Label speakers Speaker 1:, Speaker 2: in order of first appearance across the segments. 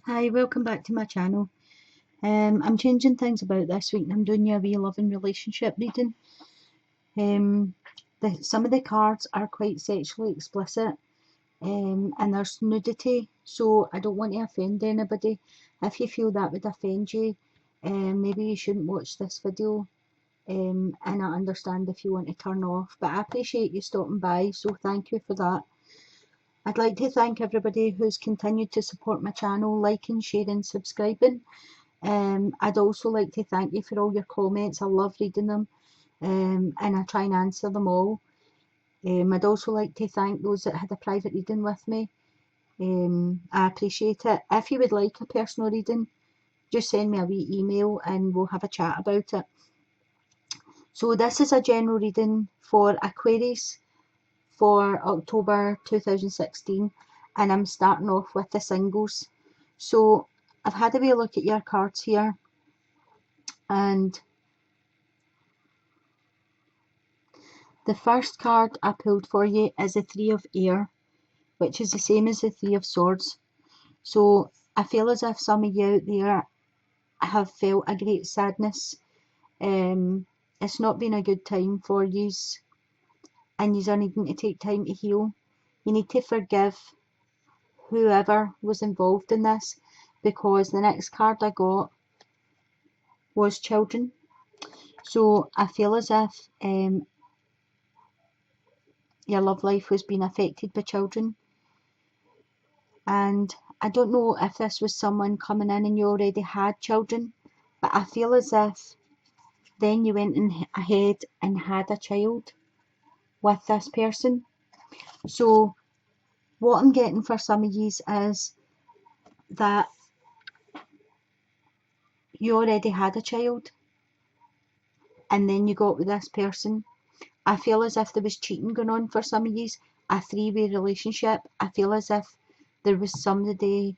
Speaker 1: Hi, welcome back to my channel. I'm changing things about this week and I'm doing you a wee love and relationship reading. Um, some of the cards are quite sexually explicit and there's nudity, so I don't want to offend anybody. If you feel that would offend you, maybe you shouldn't watch this video. And I understand if you want to turn off, but I appreciate you stopping by, so thank you for that. I'd like to thank everybody who's continued to support my channel, liking, sharing, subscribing. I'd also like to thank you for all your comments. I love reading them, and I try and answer them all. I'd also like to thank those that had a private reading with me. I appreciate it. If you would like a personal reading, just send me a wee email and we'll have a chat about it. So this is a general reading for Aquarius for October 2016, and I'm starting off with the singles. So I've had a wee look at your cards here, and the first card I pulled for you is the Three of Air, which is the same as the Three of Swords. So I feel as if some of you out there have felt a great sadness. It's not been a good time for yous, and yous are needing to take time to heal. You need to forgive whoever was involved in this, because the next card I got was children. So I feel as if your love life was being affected by children. And I don't know if this was someone coming in and you already had children, but I feel as if then you went ahead and had a child with this person. So what I'm getting for some of yous is that you already had a child and then you got with this person. I feel as if there was cheating going on for some of yous, a three-way relationship. I feel as if there was somebody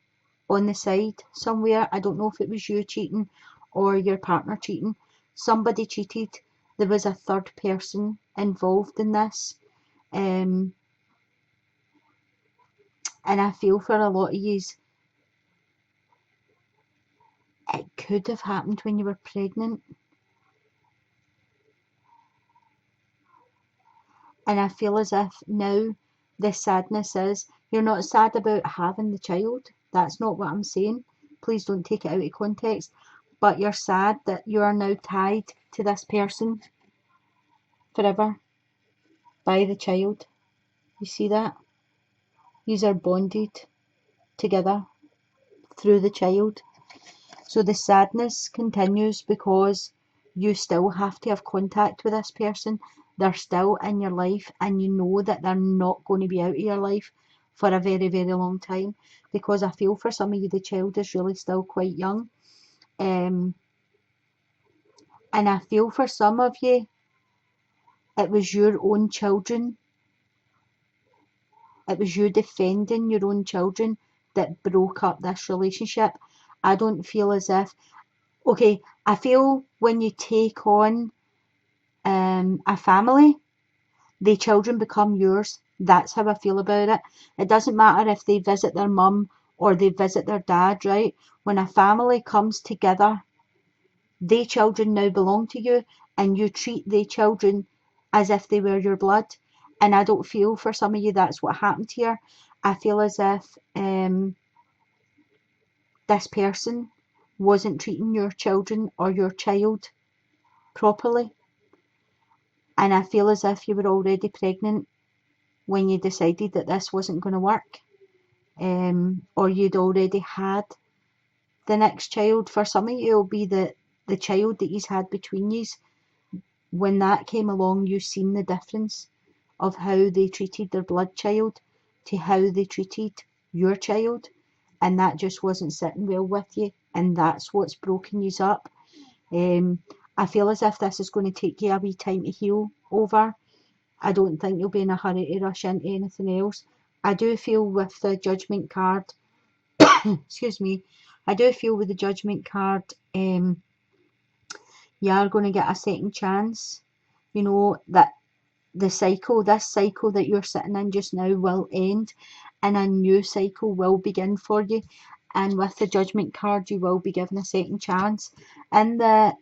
Speaker 1: on the side somewhere. I don't know if it was you cheating or your partner cheating. Somebody cheated. There was a third person involved in this. And I feel for a lot of yous, it could have happened when you were pregnant. And I feel as if now the sadness is, you're not sad about having the child. That's not what I'm saying. Please don't take it out of context. But you're sad that you are now tied to this person forever by the child. You see that? These are bonded together through the child. So the sadness continues because you still have to have contact with this person. They're still in your life, and you know that they're not going to be out of your life for a very, very long time, because I feel for some of you the child is really still quite young. And I feel for some of you it was your own children. It was you defending your own children that broke up this relationship. I don't feel as if, okay, I feel when you take on a family, the children become yours. That's how I feel about it. It doesn't matter if they visit their mum or they visit their dad, right? When a family comes together, they children now belong to you, and you treat the children as if they were your blood. And I don't feel for some of you that's what happened here. I feel as if this person wasn't treating your children or your child properly. And I feel as if you were already pregnant when you decided that this wasn't going to work, or you'd already had the next child. For some of you, it'll be the child that he's had between you. When that came along, you've seen the difference of how they treated their blood child to how they treated your child, and that just wasn't sitting well with you, and that's what's broken you up. I feel as if this is going to take you a wee time to heal over. I don't think you'll be in a hurry to rush into anything else. I do feel with the Judgment card, excuse me, I do feel with the Judgment card, you are going to get a second chance. You know, that this cycle that you're sitting in just now will end, and a new cycle will begin for you. and with the Judgment card, you will be given a second chance. In the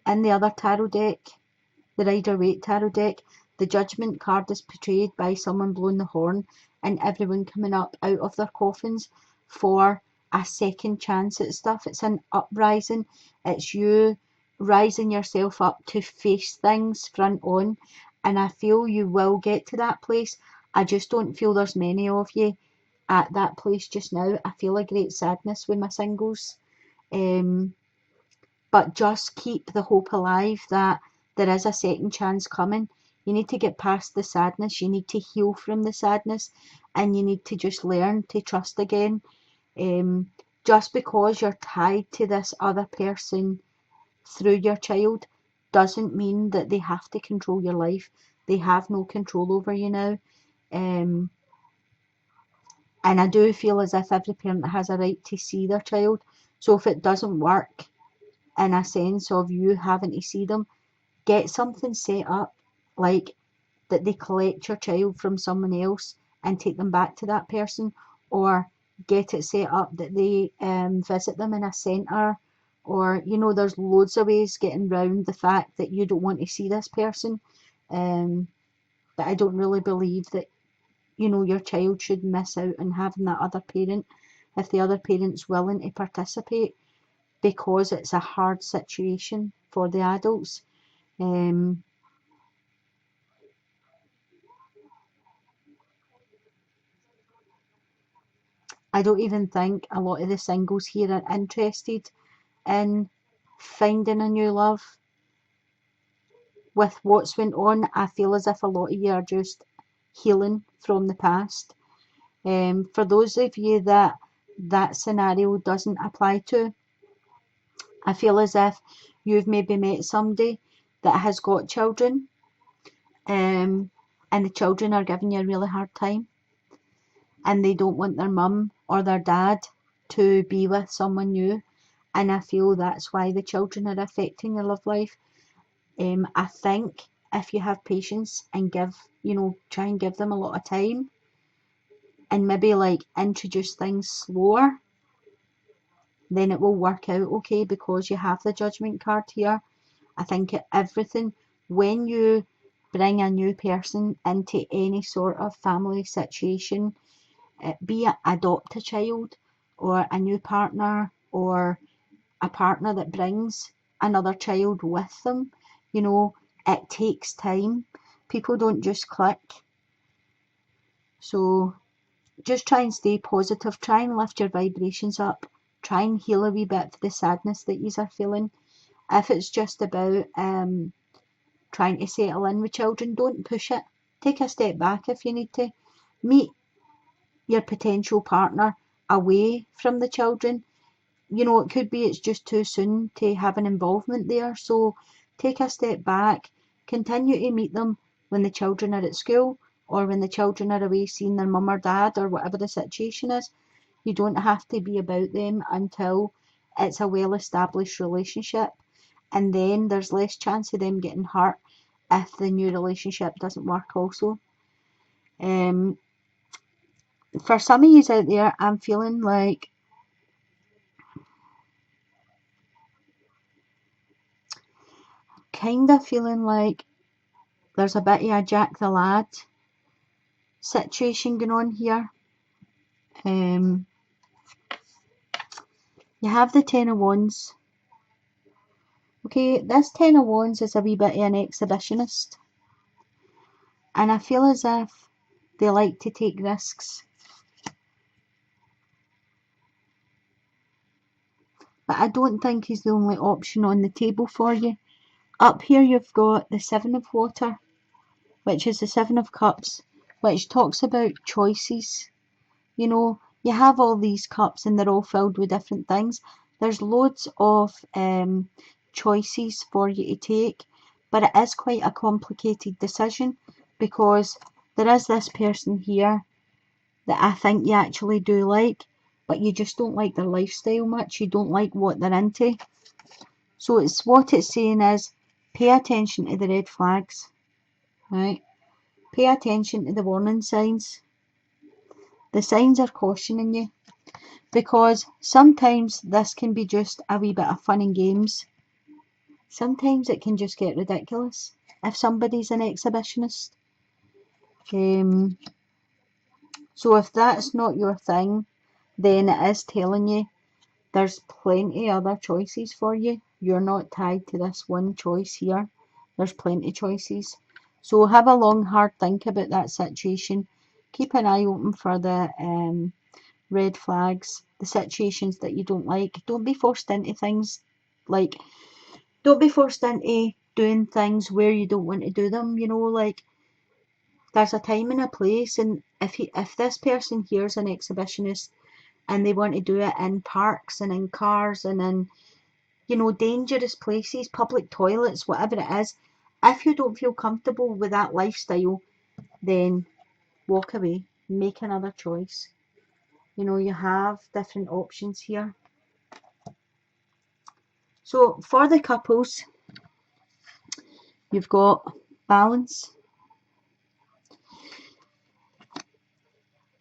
Speaker 1: other tarot deck, the Rider-Waite tarot deck, the Judgment card is portrayed by someone blowing the horn and everyone coming up out of their coffins for a second chance at stuff. It's an uprising. It's you rising yourself up to face things front on, and I feel you will get to that place. I just don't feel there's many of you at that place just now. I feel a great sadness with my singles. But just keep the hope alive that there is a second chance coming. You need to get past the sadness, you need to heal from the sadness, and you need to just learn to trust again. Just because you're tied to this other person through your child doesn't mean that they have to control your life. They have no control over you now. And I do feel as if every parent has a right to see their child. So if it doesn't work in a sense of you having to see them, get something set up, like that they collect your child from someone else and take them back to that person, or get it set up that they visit them in a centre, or there's loads of ways getting round the fact that you don't want to see this person. But I don't really believe that your child should miss out on having that other parent if the other parent's willing to participate, because it's a hard situation for the adults. I don't even think a lot of the singles here are interested in finding a new love. With what's went on, I feel as if a lot of you are just healing from the past. For those of you that scenario doesn't apply to, I feel as if you've maybe met somebody that has got children, and the children are giving you a really hard time, and they don't want their mum or their dad to be with someone new, and I feel that's why the children are affecting your love life. I think if you have patience and try and give them a lot of time, and maybe like introduce things slower, then it will work out okay, because you have the Judgment card here. I think everything, when you bring a new person into any sort of family situation, be it adopt a child or a new partner or a partner that brings another child with them, it takes time. People don't just click. So just try and stay positive, try and lift your vibrations up, try and heal a wee bit for the sadness that you are feeling. If it's just about trying to settle in with children, don't push it. Take a step back if you need to. Meet your potential partner away from the children. It could be it's just too soon to have an involvement there. So take a step back, continue to meet them when the children are at school, or when the children are away seeing their mum or dad, or whatever the situation is. You don't have to be about them until it's a well-established relationship, and then there's less chance of them getting hurt if the new relationship doesn't work also. For some of you out there, I'm feeling like there's a bit of a Jack the Lad situation going on here. You have the Ten of Wands. Okay, this Ten of Wands is a wee bit of an exhibitionist, and I feel as if they like to take risks. But I don't think he's the only option on the table for you. Up here you've got the Seven of Water, which is the Seven of Cups, which talks about choices. You have all these cups and they're all filled with different things. There's loads of choices for you to take, but it is quite a complicated decision, because there is this person here that I think you actually do like, but you just don't like their lifestyle much. You don't like what they're into. So what it's saying is, pay attention to the red flags, right? Pay attention to the warning signs. The signs are cautioning you, because sometimes this can be just a wee bit of fun and games. Sometimes it can just get ridiculous if somebody's an exhibitionist. So if that's not your thing, then it is telling you there's plenty other choices for you. You're not tied to this one choice here. There's plenty choices. So have a long, hard think about that situation. Keep an eye open for the red flags, the situations that you don't like. Don't be forced into things. Like, don't be forced into doing things where you don't want to do them. You know, like, there's a time and a place, and if this person here is an exhibitionist and they want to do it in parks and in cars and in, you know, dangerous places, public toilets, whatever it is, if you don't feel comfortable with that lifestyle, then walk away, make another choice. You know, you have different options here. So for the couples, you've got balance.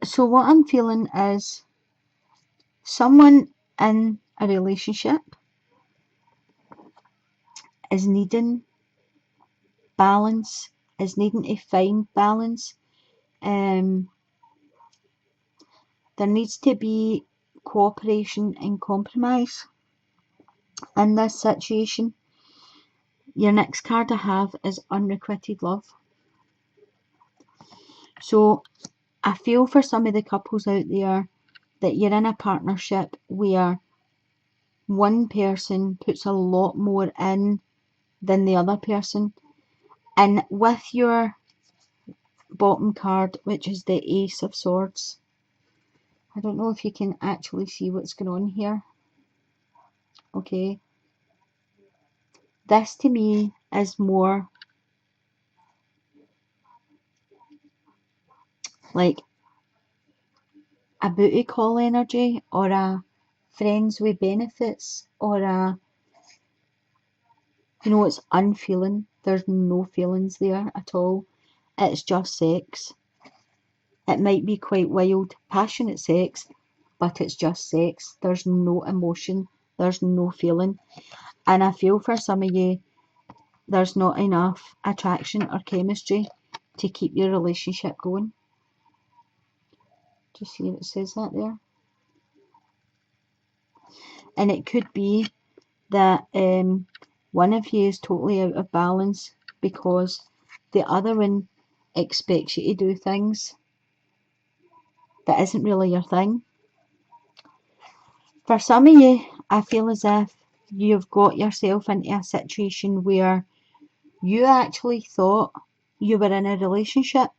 Speaker 1: So what I'm feeling is someone in a relationship is needing balance, is needing to find balance. There needs to be cooperation and compromise in this situation. Your next card I have is unrequited love. So I feel for some of the couples out there that you're in a partnership where one person puts a lot more in than the other person. And with your bottom card, which is the Ace of Swords, I don't know if you can actually see what's going on here. Okay. This to me is more like a booty call energy, or a friends with benefits, or a, you know, it's unfeeling. There's no feelings there at all. It's just sex. It might be quite wild, passionate sex, but it's just sex. There's no emotion. There's no feeling. And I feel for some of you, there's not enough attraction or chemistry to keep your relationship going. Do you see what it says that there? And it could be that one of you is totally out of balance because the other one expects you to do things that isn't really your thing. For some of you, I feel as if you've got yourself into a situation where you actually thought you were in a relationship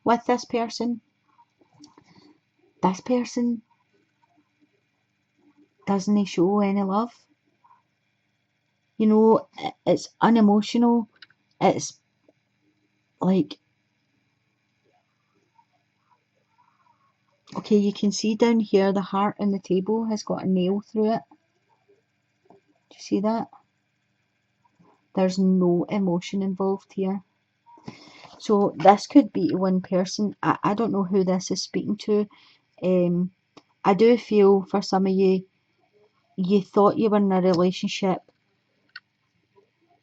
Speaker 1: with this person. This person doesn't show any love. You know, it's unemotional. It's like, okay, you can see down here the heart on the table has got a nail through it. Do you see that? There's no emotion involved here. So this could be one person. I don't know who this is speaking to. I do feel for some of you, you thought you were in a relationship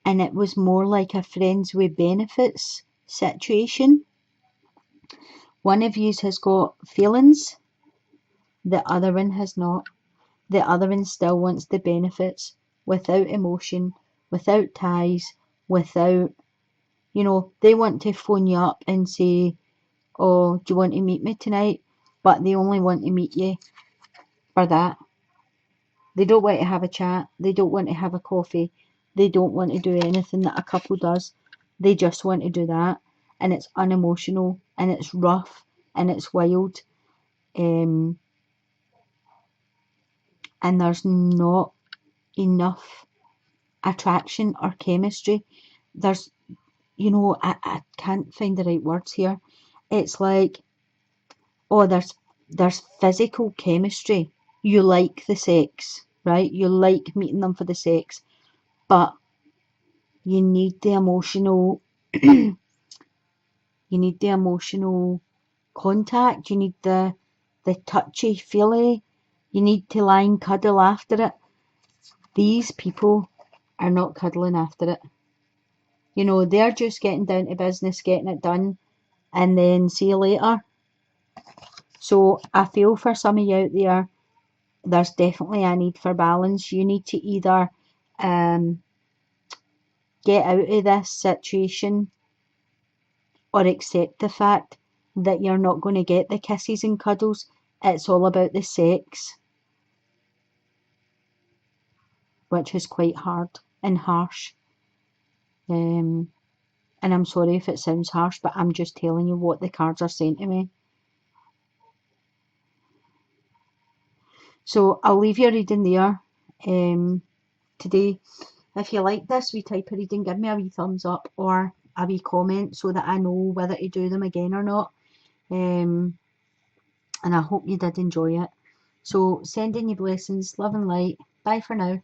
Speaker 1: and it was more like a friends with benefits situation. One of you has got feelings, the other one has not. The other one still wants the benefits without emotion, without ties, without, you know, they want to phone you up and say, oh, do you want to meet me tonight? But they only want to meet you for that. They don't want to have a chat. They don't want to have a coffee. They don't want to do anything that a couple does. They just want to do that. And it's unemotional and it's rough and it's wild. And there's not enough attraction or chemistry. There's, you know, I can't find the right words here. It's like, oh, there's physical chemistry. You like the sex, right? You like meeting them for the sex, but you need the emotional you need the emotional contact. You need the the touchy-feely, you need to lie and cuddle after it. These people are not cuddling after it. You know, they're just getting down to business, getting it done, and then see you later. So I feel for some of you out there, there's definitely a need for balance. You need to either get out of this situation or accept the fact that you're not going to get the kisses and cuddles. It's all about the sex, which is quite hard and harsh. And I'm sorry if it sounds harsh, but I'm just telling you what the cards are saying to me. So I'll leave your reading there today. If you like this wee type of reading, give me a wee thumbs up or a wee comment so that I know whether to do them again or not. And I hope you did enjoy it. So sending you blessings, love and light. Bye for now.